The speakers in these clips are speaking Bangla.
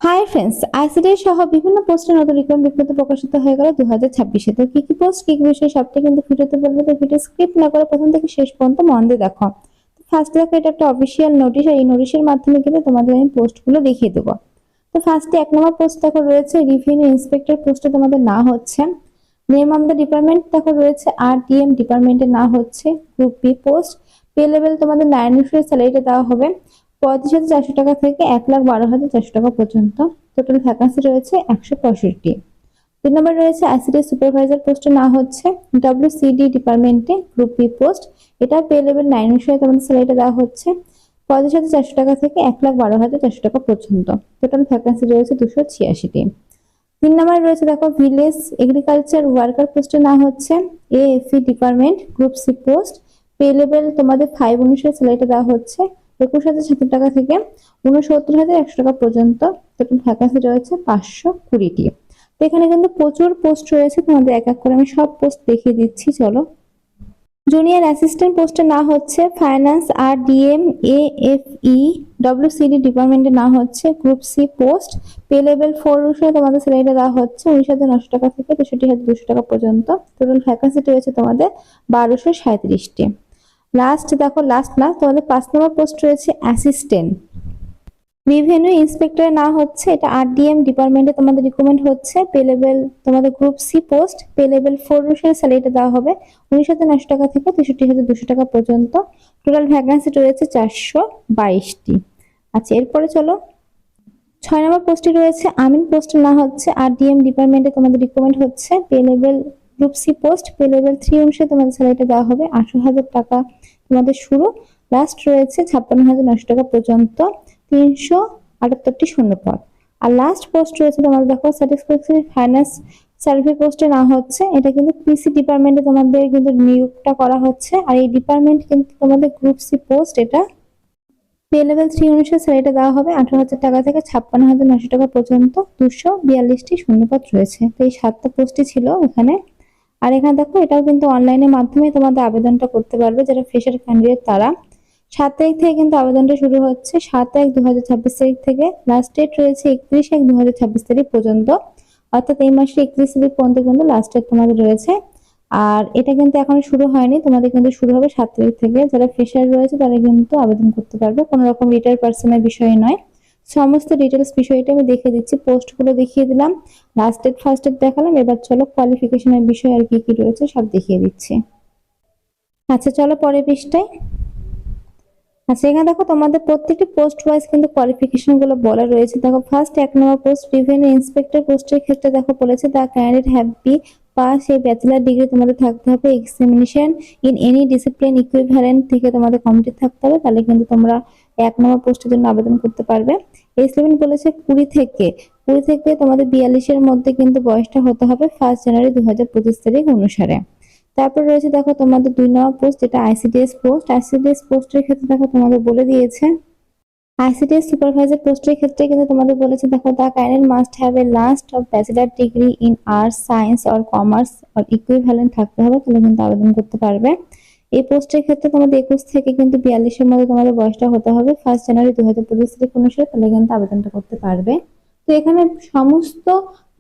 হাই ফ্রেন্ডস, আইসিডি সহ বিভিন্ন পোস্টে নতুন রিক্রুটমেন্ট বিজ্ঞপ্তি প্রকাশিত হয়ে গেল 2026-এ। তো কি কি পোস্ট, কি কি বিষয় সবটা কিন্তু ভিডিওতে বলবো। তো ভিডিও স্ক্রিপ্ট না করে প্রথম থেকে শেষ পর্যন্ত মন দিয়ে দেখো। তো ফার্স্ট দেখো, এটা একটা অফিসিয়াল নোটিশ, আর এই নোটিশের মাধ্যমে কিন্তু তোমাদের আমি পোস্টগুলো দেখিয়ে দেবো। তো ফার্স্টে 1 নম্বর পোস্ট দেখো রয়েছে রিভিনিউ ইন্সপেক্টর পোস্টে তোমাদের না হচ্ছে। নেম অফ দ্য ডিপার্টমেন্ট দেখো রয়েছে RDM, ডিপার্টমেন্টে না হচ্ছে। Group B post, pay level তোমাদের 9 স্যালারিটা দেওয়া হবে 35,400 টাকা থেকে 1,12,400 টাকা পর্যন্ত। টোটাল ভ্যাকান্সি রয়েছে 165। 3 নম্বর রয়েছে আইসিডি সুপারভাইজার পোস্টে না হচ্ছে। WCD ডিপার্টমেন্টে গ্রুপ বি পোস্ট, এটা পে লেভেল 9 অনুসারে তোমাদের স্যালারিটা দেওয়া হচ্ছে 35,400 টাকা থেকে 1,12,400 টাকা পর্যন্ত। টোটাল ভ্যাকান্সি রয়েছে 286টি। 3 নম্বরে রয়েছে দেখো ভিলেজ এগ্রিকালচার ওয়ার্কার পোস্টে না হচ্ছে। AFE department group C post, pay level তোমাদের 5 অনুসারে স্যালারিটা দেওয়া হচ্ছে 21,070 টাকা থেকে 69,100 টাকা পর্যন্ত। টোটাল ভ্যাকান্সি রয়েছে 520টি। তো এখানে কিন্তু প্রচুর পোস্ট রয়েছে, তোমাদের এক এক করে আমি সব পোস্ট দেখিয়ে দিচ্ছি, চলো। জুনিয়র অ্যাসিস্ট্যান্ট পোস্টে না হচ্ছে ফাইন্যান্স RDM AFE। WCD ডিপার্টমেন্টে না হচ্ছে group C post, pay level 4 অনুসারে তোমাদের স্যালারিটা দেওয়া হচ্ছে 19,900 টাকা থেকে 63,200 টাকা পর্যন্ত। টোটাল ভ্যাকান্সি রয়েছে তোমাদের 1,237টি। লাস্ট দেখো, লাস্ট না, তোমাদের 5 নম্বর পোস্ট রয়েছে অ্যাসিস্ট্যান্ট রিভিনিউ ইন্সপেক্টর না হচ্ছে, এটা RDM ডিপার্টমেন্টে তোমাদের রিক্রুটমেন্ট হচ্ছে। পে লেভেল তোমাদের group C post, pay level 4 অনুসারে স্যালারিটা দেওয়া হবে 19,900 টাকা থেকে 63,200 টাকা পর্যন্ত। টোটাল ভ্যাকান্সি রয়েছে 422টি। আচ্ছা, এরপরে চলো। 6 নম্বর পোস্টে রয়েছে আমিন পোস্ট না হচ্ছে। RDM ডিপার্টমেন্টে তোমাদের রিক্রুটমেন্ট হচ্ছে। Pay level group C post, pay level 3 অনুসারে তোমাদের স্যালারিটা দেওয়া হবে 18,000 টাকা তোমাদের শুরু। লাস্ট রয়েছে 56,900 টাকা পর্যন্ত। 378টি শূন্যপদ। আর লাস্ট পোস্ট রয়েছে তোমাদের দেখো স্যাটিসফ্যাকশনারি ফাইন্যান্স সার্ভে পোস্টে না হচ্ছে, এটা কিন্তু পিসি ডিপার্টমেন্টে তোমাদের কিন্তু নিয়োগটা করা হচ্ছে। আর এই ডিপার্টমেন্ট কিন্তু তোমাদের গ্রুপ সি পোস্ট, এটা পে লেভেল 3 অনুসারে স্যালারিটা দেওয়া হবে 18,000 টাকা থেকে 56,900 টাকা পর্যন্ত। 242টি শূন্যপদ রয়েছে। তো এই 7টা পোস্টই ছিল এখানে। আর এখানে দেখো, এটাও কিন্তু অনলাইনের মাধ্যমে তোমাদের আবেদনটা করতে পারবে যারা ফ্রেশার ক্যান্ডিডেট তারা। 7 তারিখ থেকে কিন্তু আবেদনটা শুরু হচ্ছে, 7/1/2026 তারিখ থেকে। লাস্ট ডেট রয়েছে 31/1/2026 তারিখ পর্যন্ত, অর্থাৎ এই মাসের 31 তারিখ পর্যন্ত কিন্তু লাস্ট ডেট তোমাদের রয়েছে। আর এটা কিন্তু এখনো শুরু হয়নি, তোমাদের কিন্তু শুরু হবে 7 তারিখ থেকে। যারা ফ্রেশার রয়েছে তারা কিন্তু আবেদন করতে পারবে, কোনো রকম রিটায়ার পার্সনের বিষয় নয়। সমস্ত ডিটেলস বিষয়টা আমি দেখিয়ে দিচ্ছি, পোস্টগুলো দেখিয়ে দিলাম, লাস্ট ডেট ফার্স্ট ডেট দেখালাম। এবার চলো কোয়ালিফিকেশনের বিষয় আর কি কি রয়েছে সব দেখিয়ে দিচ্ছি। আচ্ছা, চলো পরের পৃষ্ঠায়। আচ্ছা, এখানে দেখো তোমাদের প্রত্যেকটি পোস্ট ওয়াইজ কিন্তু কোয়ালিফিকেশন গুলো বলা রয়েছে। দেখো ফার্স্ট 1 নম্বর পোস্ট রিভিনিউ ইন্সপেক্টর পোস্টের ক্ষেত্রে দেখো বলেছে দা ক্যান্ডিডেট হ্যাভ বি পাস এই ব্যাচেলার ডিগ্রি তোমাদের থাকতে হবে। Examination in any discipline equivalent থেকে তোমাদের কমপ্লিট থাকতে হবে, তাহলে কিন্তু তোমরা 1 নম্বর পোস্টের জন্য আবেদন করতে পারবে। এজ লিমিট বলেছে 20 থেকে তোমাদের 42-এর মধ্যে কিন্তু বয়সটা হতে হবে 1 জানুয়ারি 2025 তারিখ অনুসারে। তারপর রয়েছে দেখো তোমাদের 2 নম্বর পোস্ট, যেটা ICDS পোস্ট। ICDS পোস্টের ক্ষেত্রে দেখো তোমাদের বলে দিয়েছে ICDS সুপারভাইজার পোস্টের ক্ষেত্রে কিন্তু তোমাদের বলেছে দেখো the candidate must have a last of bachelor degree in arts, science or commerce or equivalent থাকতে হবে, তাহলে কিন্তু আবেদন করতে পারবে। এই পোস্টের ক্ষেত্রে তোমাদের 21 থেকে কিন্তু 42-এর মধ্যে তোমাদের বয়সটা হতে হবে 1 জানুয়ারি 2025 তারিখ অনুসারে, তাহলে কিন্তু আবেদনটা করতে পারবে। তো এখানে সমস্ত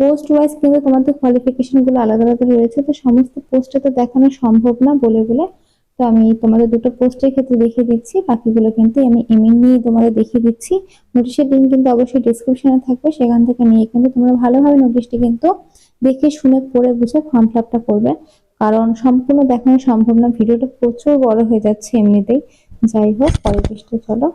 পোস্ট ওয়াইজ কিন্তু তোমাদের কোয়ালিফিকেশন গুলো আলাদা আলাদা রয়েছে, তো সমস্ত পোস্টে তো দেখানো সম্ভব না বলে বলে। তো আমি তোমাদের দুটো পোস্টের ক্ষেত্রে দেখিয়ে দিচ্ছি, বাকিগুলো কিন্তু আমি এমনি তোমাদের দেখিয়ে দিচ্ছি। নোটিশের লিঙ্ক কিন্তু অবশ্যই ডেসক্রিপশনে থাকবে, সেখান থেকে নিয়ে কিন্তু তোমরা ভালোভাবে নোটিশটি কিন্তু দেখে শুনে পড়ে বুঝে ফর্ম ফিল আপটা করবে, কারণ সম্পূর্ণ দেখানো সম্ভব না, ভিডিওটা প্রচুর বড় হয়ে যাচ্ছে এমনিতেই। যাই হোক, পরের পৃষ্ঠে চলো।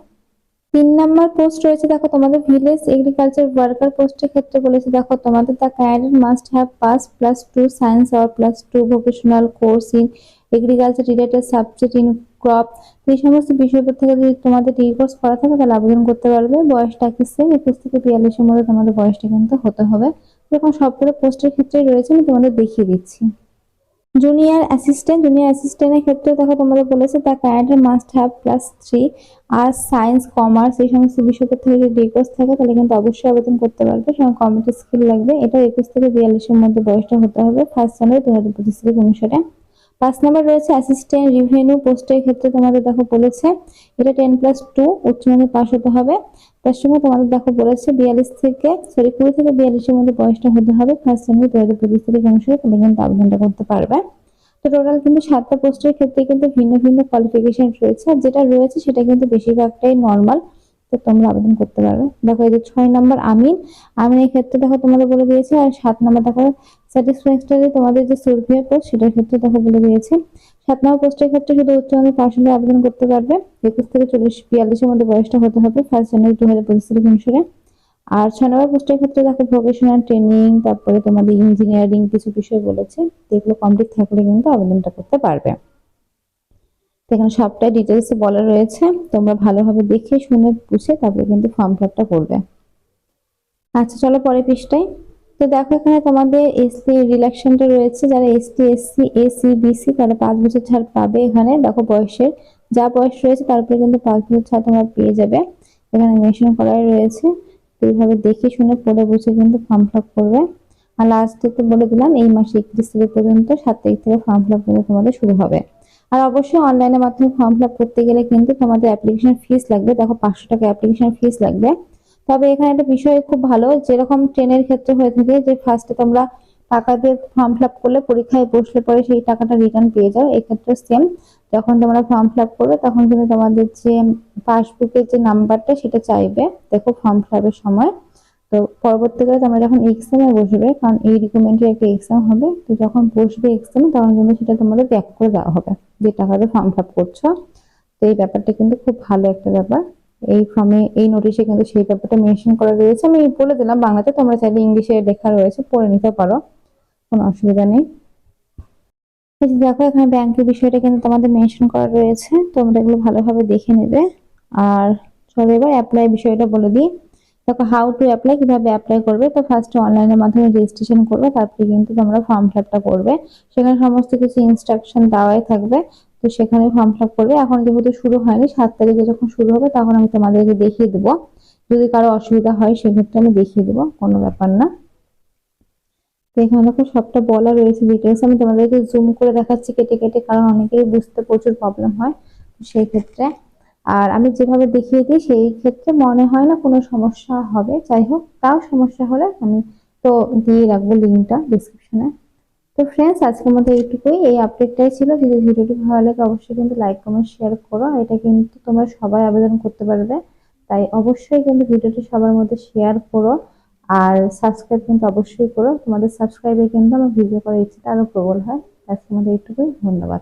3 নম্বর পোস্ট রয়েছে দেখো তোমাদের ভিলেজ এগ্রিকালচার ওয়ার্কার পোস্টের ক্ষেত্রে বলেছে দেখো তোমাদের the candidate must have pass +2 science or +2 vocational course in agriculture related subject in crop. এই সমস্ত বিষয়ের থেকে যদি তোমাদের ডিগ্রি কোর্স করা থাকে তাহলে আবেদন করতে পারবে। বয়সটা কি সেম 21 থেকে 42-এর মধ্যে তোমাদের বয়সটা কিন্তু হতে হবে। এরকম সবগুলো পোস্টের ক্ষেত্রে রয়েছে, আমি তোমাদের দেখিয়ে দিচ্ছি। জুনিয়র অ্যাসিস্ট্যান্টের ক্ষেত্রে দেখো তোমাদের বলেছে the candidate must have +3 arts, science, commerce এই সমস্ত বিষয় থেকে যদি ডিগ্রি কোর্স থাকে তাহলে কিন্তু অবশ্যই আবেদন করতে পারবে। সঙ্গে কম্পিউটার স্কিল লাগবে। এটা 21 থেকে 42-এর মধ্যে বয়সটা হতে হবে 1 জানুয়ারি 2025 তারিখ অনুসারে। 5 নাম্বার রয়েছে অ্যাসিস্ট্যান্ট রিভিনিউ পোস্টের ক্ষেত্রে তোমাদের দেখো বলেছে এটা 10+2 উচ্চ মাধ্যমিক পাস হতে হবে। তার সঙ্গে তোমাদের দেখো বলেছে 20 থেকে 42 এর মধ্যে বয়সটা হতে হবে। ফার্স্ট জানুয়ারি 2025 তারিখ অনুসারে তুমি কিন্তু আবেদনটা করতে পারবে। তো টোটাল কিন্তু 7টা পোস্টের ক্ষেত্রে কিন্তু ভিন্ন ভিন্ন কোয়ালিফিকেশন রয়েছে, আর যেটা রয়েছে সেটা কিন্তু বেশিরভাগটাই নর্মাল। তো তোমরা আবেদন করতে পারবে। দেখো এই যে 6 নাম্বার আমিনের ক্ষেত্রে দেখো তোমাদের বলে দিয়েছে, আর 7 নাম্বার দেখো স্যাটিসফ্যাক্টরি তোমাদের যে সার্ভে পোস্ট সেটার ক্ষেত্রে দেখো বলে দিয়েছে 7 নাম্বার পোস্টের ক্ষেত্রে শুধু উচ্চ মাধ্যমিক পাশ হলে আবেদন করতে পারবে। 21 থেকে 42 এর মধ্যে বয়সটা হতে হবে ফার্স্ট জানুয়ারি 2025 তারিখ অনুসারে। আর 6 নম্বর পোস্টের ক্ষেত্রে দেখো ভোকেশনাল ট্রেনিং, তারপরে তোমাদের ইঞ্জিনিয়ারিং কিছু বিষয় বলেছে, যেগুলো কমপ্লিট থাকলে কিন্তু আবেদনটা করতে পারবে। তো এখানে সবটাই ডিটেলসে বলা রয়েছে, তোমরা ভালোভাবে দেখে শুনে বুঝে তারপরে কিন্তু ফর্ম ফিল আপটা করবে। আচ্ছা চলো পরের পৃষ্ঠায়। তো দেখো এখানে তোমাদের এসসি রিল্যাকশনটা রয়েছে, যারা এসটি এসসি এসি বিসি তারা 5 বছর ছাড় পাবে। এখানে দেখো বয়সের যা বয়স রয়েছে তারপরে কিন্তু 5 বছর ছাড় তোমরা পেয়ে যাবে, এখানে মেনশন করাই রয়েছে। তো এইভাবে দেখে শুনে পড়ে বুঝে কিন্তু ফর্ম ফিল আপ করবে। আর লাস্ট তো বলে দিলাম এই মাসে 31 তারিখ পর্যন্ত, 7 তারিখ থেকে ফর্ম ফিল আপ কিন্তু তোমাদের শুরু হবে। আর অবশ্যই অনলাইনের মাধ্যমে ফর্ম ফিল আপ করতে গেলে কিন্তু তোমাদের অ্যাপ্লিকেশন ফিস লাগবে, দেখো 500 টাকা অ্যাপ্লিকেশন ফিস লাগবে। তবে এখানে একটা বিষয় খুব ভালো, যেরকম ট্রেনের ক্ষেত্রে হয়ে থাকে যে ফার্স্টে তোমরা টাকা দিয়ে ফর্ম ফিল আপ করলে পরীক্ষায় বসলে পরে সেই টাকাটা রিটার্ন পেয়ে যাও, এক্ষেত্রে সেম। যখন তোমরা ফর্ম ফিল আপ করবে তখন কিন্তু তোমাদের যে পাসবুকের যে নাম্বারটা সেটা চাইবে দেখো ফর্ম ফিল আপের সময়। তো পরবর্তীকালে তোমরা যখন এক্সামে বসবে, কারণ এই রিকমেন্ডের একটা এক্সাম হবে, তো যখন বসবে এক্সামে তখন কিন্তু সেটা তোমাদের ব্যাক করে দেওয়া হবে যে টাকাটা ফর্ম ফিল আপ করছো। তো এই ব্যাপারটা কিন্তু খুব ভালো একটা ব্যাপার। এই ফর্মে এই নোটিশে কিন্তু সেই ব্যাপারটা মেনশন করা রয়েছে, আমি বলে দিলাম বাংলাতে, তোমরা চাইলে ইংলিশে লেখা রয়েছে পড়ে নিতে পারো, কোনো অসুবিধা নেই। দেখো এখানে ব্যাংকের বিষয়টা কিন্তু তোমাদের মেনশন করা রয়েছে, তোমরা এগুলো ভালোভাবে দেখে নেবে। আর চলো এবার অ্যাপ্লাই বিষয়টা বলে দিই। দেখো হাউ টু অ্যাপ্লাই, কিভাবে অ্যাপ্লাই করবে। তো ফার্স্টে অনলাইনের মাধ্যমে রেজিস্ট্রেশন করবে, তারপরে কিন্তু তোমরা ফর্ম ফিল আপটা করবে। সেখানে সমস্ত কিছু ইনস্ট্রাকশন দেওয়াই থাকবে, তো সেখানে ফর্ম ফিল আপ করবে। এখন যেহেতু শুরু হয়নি, 7 তারিখে যখন শুরু হবে তখন আমি তোমাদেরকে দেখিয়ে দেবো, যদি কারো অসুবিধা হয় সেক্ষেত্রে আমি দেখিয়ে দেবো, কোনো ব্যাপার না। তো এখানে দেখো সবটা বলা রয়েছে ডিটেলস, আমি তোমাদেরকে জুম করে দেখাচ্ছি কেটে কেটে, কারণ অনেকেরই বুঝতে প্রচুর প্রবলেম হয় সেই ক্ষেত্রে। আর আমি যেভাবে দেখিয়ে দিই সেই ক্ষেত্রে মনে হয় না কোনো সমস্যা হবে, যাই হোক তাও সমস্যা হলে আমি তো দিয়ে রাখবো লিঙ্কটা ডিসক্রিপশনে। তো ফ্রেন্ডস আজকের মতো এইটুকুই, এই আপডেটটাই ছিল। যদি ভিডিওটি ভালো লাগে অবশ্যই কিন্তু লাইক কমেন্ট শেয়ার করো, এটা কিন্তু তোমরা সবাই আবেদন করতে পারবে, তাই অবশ্যই কিন্তু ভিডিওটি সবার মধ্যে শেয়ার করো। আর সাবস্ক্রাইব কিন্তু অবশ্যই করো, তোমাদের সাবস্ক্রাইবে কিন্তু আমার ভিডিও করার ইচ্ছাটা আরো প্রবল হয়। আজকের মতো এইটুকুই, ধন্যবাদ।